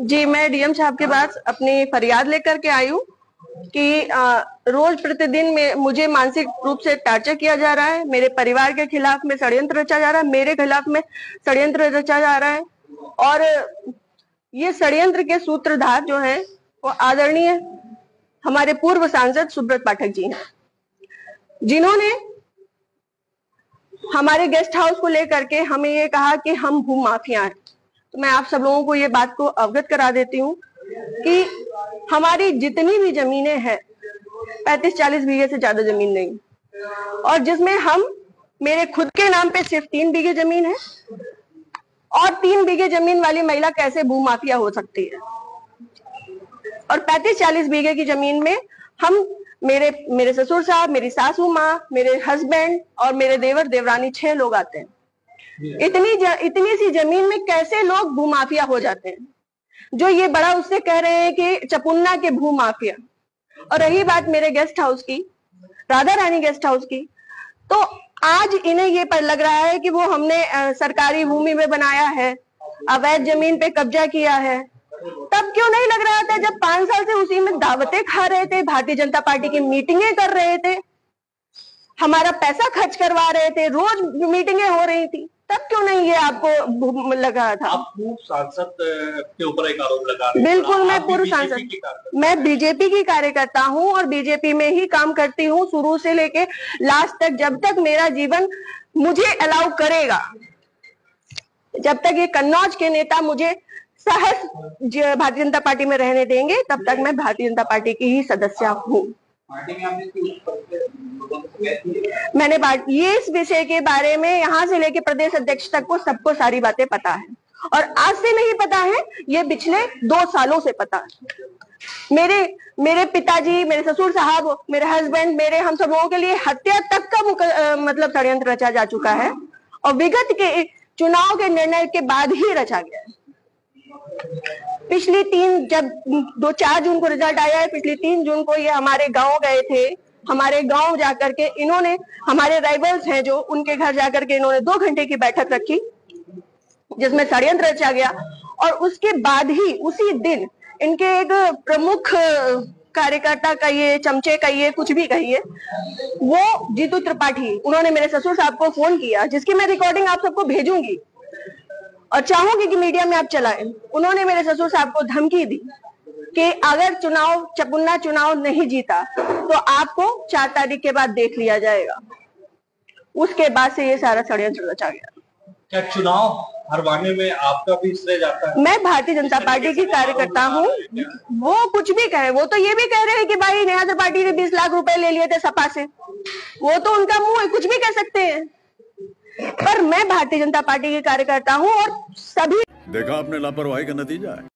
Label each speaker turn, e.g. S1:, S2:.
S1: जी, मैं डीएम साहब के पास अपनी फरियाद लेकर के आई हूँ कि रोज प्रतिदिन में मुझे मानसिक रूप से टॉर्चर किया जा रहा है। मेरे परिवार के खिलाफ में षड्यंत्र रचा जा रहा है, मेरे खिलाफ में षड्यंत्र रचा जा रहा है। और ये षड्यंत्र के सूत्रधार जो है वो आदरणीय हमारे पूर्व सांसद सुब्रत पाठक जी हैं, जिन्होंने हमारे गेस्ट हाउस को लेकर के हमें ये कहा कि हम भू माफिया हैं। तो मैं आप सब लोगों को ये बात को अवगत करा देती हूँ कि हमारी जितनी भी जमीनें हैं 35-40 बीघे से ज्यादा जमीन नहीं, और जिसमें हम मेरे खुद के नाम पे सिर्फ 3 बीघे जमीन है। और 3 बीघे जमीन वाली महिला कैसे भू माफिया हो सकती है? और 35-40 बीघे की जमीन में हम मेरे ससुर साहब, मेरी सासू माँ, मेरे हस्बैंड और मेरे देवर देवरानी 6 लोग आते हैं। इतनी सी जमीन में कैसे लोग भू माफिया हो जाते हैं? जो ये बड़ा उससे कह रहे हैं कि चपुन्ना के भू माफिया। और रही बात मेरे गेस्ट हाउस की, राधा रानी गेस्ट हाउस की, तो आज इन्हें ये पर लग रहा है कि वो हमने सरकारी भूमि में बनाया है, अवैध जमीन पे कब्जा किया है। तब क्यों नहीं लग रहा था जब 5 साल से उसी में दावतें खा रहे थे, भारतीय जनता पार्टी की मीटिंगें कर रहे थे, हमारा पैसा खर्च करवा रहे थे, रोज मीटिंगें हो रही थी? तब क्यों नहीं ये आपको लगा था?
S2: आप पूर्व सांसद के ऊपर एक आरोप लगा रहे हैं।
S1: बिल्कुल, मैं पूर्व सांसद, मैं बीजेपी की कार्यकर्ता हूं और बीजेपी में ही काम करती हूं शुरू से लेके लास्ट तक, जब तक मेरा जीवन मुझे अलाउ करेगा, जब तक ये कन्नौज के नेता मुझे सहज भारतीय जनता पार्टी में रहने देंगे, तब तक मैं भारतीय जनता पार्टी की ही सदस्य हूँ। मैंने ये इस विषय के बारे में यहाँ से लेके प्रदेश अध्यक्ष तक को सबको सारी बातें पता है, और आज से नहीं पता है, ये पिछले 2 सालों से पता है। मेरे पिताजी, मेरे ससुर साहब, मेरे हस्बैंड, हम सब लोगों के लिए हत्या तक का मतलब षड्यंत्र रचा जा चुका है, और विगत के चुनाव के निर्णय के बाद ही रचा गया है। पिछली 4 जून को रिजल्ट आया है, पिछली 3 जून को ये हमारे गांव गए थे। हमारे गांव जाकर के इन्होंने, हमारे राइवल्स हैं जो, उनके घर जाकर के इन्होंने 2 घंटे की बैठक रखी जिसमें षड्यंत्र रचा गया। और उसके बाद ही उसी दिन इनके एक प्रमुख कार्यकर्ता का, ये चमचे का, ये कुछ भी कहिए, वो जीतू त्रिपाठी, उन्होंने मेरे ससुर साहब को फोन किया, जिसकी मैं रिकॉर्डिंग आप सबको भेजूंगी और चाहूंगी कि मीडिया में आप चलाएं। उन्होंने मेरे ससुर साहब को धमकी दी कि अगर चपुन्ना चुनाव नहीं जीता तो आपको 4 तारीख के बाद देख लिया जाएगा। उसके बाद से ये सारा षड्यंत्र रचा गया।
S2: क्या चुनाव हरवाने में आपका भी श्रेय जाता है? मैं
S1: भारतीय जनता पार्टी की कार्यकर्ता हूँ। वो कुछ भी कहे, वो तो ये भी कह रहे हैं कि भाई नया पार्टी ने 20 लाख रुपए ले लिए थे सपा से, वो तो उनका मुंह है, कुछ भी कह सकते हैं। पर मैं भारतीय जनता पार्टी की कार्यकर्ता हूँ और सभी
S3: देखा आपने लापरवाही का नतीजा है।